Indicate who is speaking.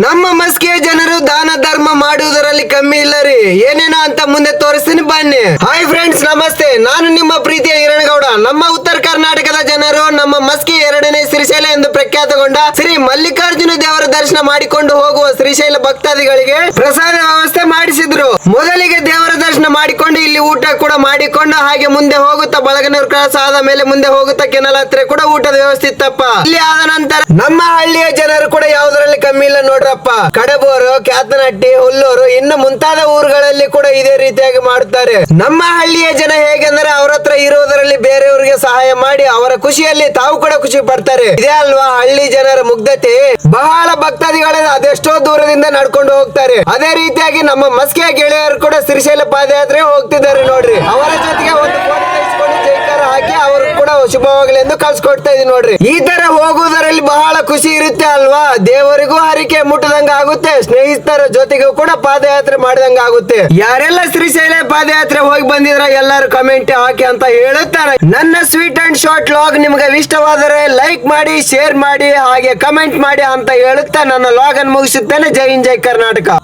Speaker 1: ನಮ್ಮ ಮಸ್ಕಿಯ ಜನರು ದಾನ ಧರ್ಮ ಮಾಡುವುದರಲ್ಲಿ ಕಮ್ಮಿ ಇಲ್ಲ ರೀ. ಏನೇನೋ ಅಂತ ಮುಂದೆ ತೋರಿಸ್ತೀನಿ ಬನ್ನಿ. ಹಾಯ್ ಫ್ರೆಂಡ್ಸ್, ನಮಸ್ತೆ. ನಾನು ನಿಮ್ಮ ಪ್ರೀತಿಯ ಹಿರಣಗೌಡ. ನಮ್ಮ ಉತ್ತರ ಕರ್ನಾಟಕದ ಜನರು ನಮ್ಮ ಮಸ್ಕಿ ಎರಡನೇ ಶ್ರೀಶೈಲ ಎಂದು ಪ್ರಖ್ಯಾತಗೊಂಡ ಶ್ರೀ ಮಲ್ಲಿಕಾರ್ಜುನ ದೇವರ ದರ್ಶನ ಮಾಡಿಕೊಂಡು ಹೋಗುವ ಶ್ರೀಶೈಲ ಭಕ್ತಾದಿಗಳಿಗೆ ಪ್ರಸಾದ ವ್ಯವಸ್ಥೆ ಮಾಡಿಸಿದ್ರು. ಮೊದಲಿಗೆ ದೇವರ ದರ್ಶನ ಮಾಡಿಕೊಂಡು ಇಲ್ಲಿ ಊಟ ಕೂಡ ಮಾಡಿಕೊಂಡು ಹಾಗೆ ಮುಂದೆ ಹೋಗುತ್ತಾ ಬಳಗನೂರು ಕ್ರಾಸ್ ಆದ ಮೇಲೆ ಮುಂದೆ ಹೋಗುತ್ತಾ ಕೆನಲ್ ಹತ್ರ ಕೂಡ ಊಟದ ವ್ಯವಸ್ಥೆ ಇತ್ತಪ್ಪ. ಇಲ್ಲಿ ಆದ ನಂತರ ನಮ್ಮ ಹಳ್ಳಿಯ ಜನರು ಕೂಡ ಯಾವುದರಲ್ಲಿ ಕಮ್ಮಿ ಇಲ್ಲ ನೋಡ್ರಪ್ಪ. ಕಡಬೋರು, ಕ್ಯಾತನಹಟ್ಟಿ, ಹುಲ್ಲೂರು ಇನ್ನು ಮುಂತಾದ ಊರುಗಳಲ್ಲಿ ಕೂಡ ಇದೇ ರೀತಿಯಾಗಿ ಮಾಡುತ್ತಾರೆ. ನಮ್ಮ ಹಳ್ಳಿಯ ಜನ ಹೇಗೆಂದ್ರೆ ಅವ್ರ ಹತ್ರ ಇರುವುದರಲ್ಲಿ ಬೇರೆಯವರಿಗೆ ಸಹಾಯ ಮಾಡಿ ಅವರ ಖುಷಿಯಲ್ಲಿ ತಾವು ಕೂಡ ಖುಷಿ ಪಡ್ತಾರೆ. ಇದೇ ಅಲ್ವಾ ಹಳ್ಳಿ ಜನರ ಮುಗ್ಧತೆ. ಬಹಳ ಭಕ್ತಾದಿಗಳ ಅದೆಷ್ಟೋ ದೂರದಿಂದ ನಡ್ಕೊಂಡು ಹೋಗ್ತಾರೆ. ಅದೇ ರೀತಿಯಾಗಿ ನಮ್ಮ ಮಸ್ಕಿಯ ಗೆಳೆಯರು ಕೂಡ ಶ್ರೀಶೈಲ ಪಾದಯಾತ್ರೆ ಹೋಗ್ತಿದ್ದಾರೆ ನೋಡ್ರಿ. ಅವರ ಜೊತೆಗೆ ಒಂದು ಫೋಟೋ ತೆಗೆಸಿಕೊಂಡು ಜೈಕಾರ ಹಾಕಿ ಅವರು ಕೂಡ ಶುಭವಾಗಲಿ ಎಂದು ಕಳ್ಸಿಕೊಡ್ತಾ ಇದೀನಿ ನೋಡ್ರಿ. ಈ ತರ ಹೋಗುವುದರಲ್ಲಿ ಬಹಳ ಖುಷಿ ಇರುತ್ತೆ ಅಲ್ವಾ. ದೇವರಿಗೂ ಹರಿಕೆ ಮುಟ್ಟದಂಗ ಆಗುತ್ತೆ, ಸ್ನೇಹಿತರ ಜೊತೆಗೂ ಕೂಡ ಪಾದಯಾತ್ರೆ ಮಾಡಿದಂಗ ಆಗುತ್ತೆ. ಯಾರೆಲ್ಲ ಶ್ರೀಶೈಲ ಪಾದಯಾತ್ರೆ ಹೋಗಿ ಬಂದಿದ್ರ ಎಲ್ಲರೂ ಕಮೆಂಟ್ ಹಾಕಿ ಅಂತ ಹೇಳುತ್ತಾರೆ. ನನ್ನ ಸ್ವೀಟ್ ಅಂಡ್ ಶಾರ್ಟ್ ಲಾಗ್ ನಿಮ್ಗೆ ಇಷ್ಟವಾದರೆ ಲೈಕ್ ಮಾಡಿ, ಶೇರ್ ಮಾಡಿ, ಹಾಗೆ ಕಮೆಂಟ್ ಮಾಡಿ ಅಂತ ಹೇಳುತ್ತಾ ನನ್ನ ಲಾಗ್ ಅನ್ನು ಮುಗಿಸುತ್ತೇನೆ. ಜೈ ಹಿಂದ್, ಜೈ ಕರ್ನಾಟಕ.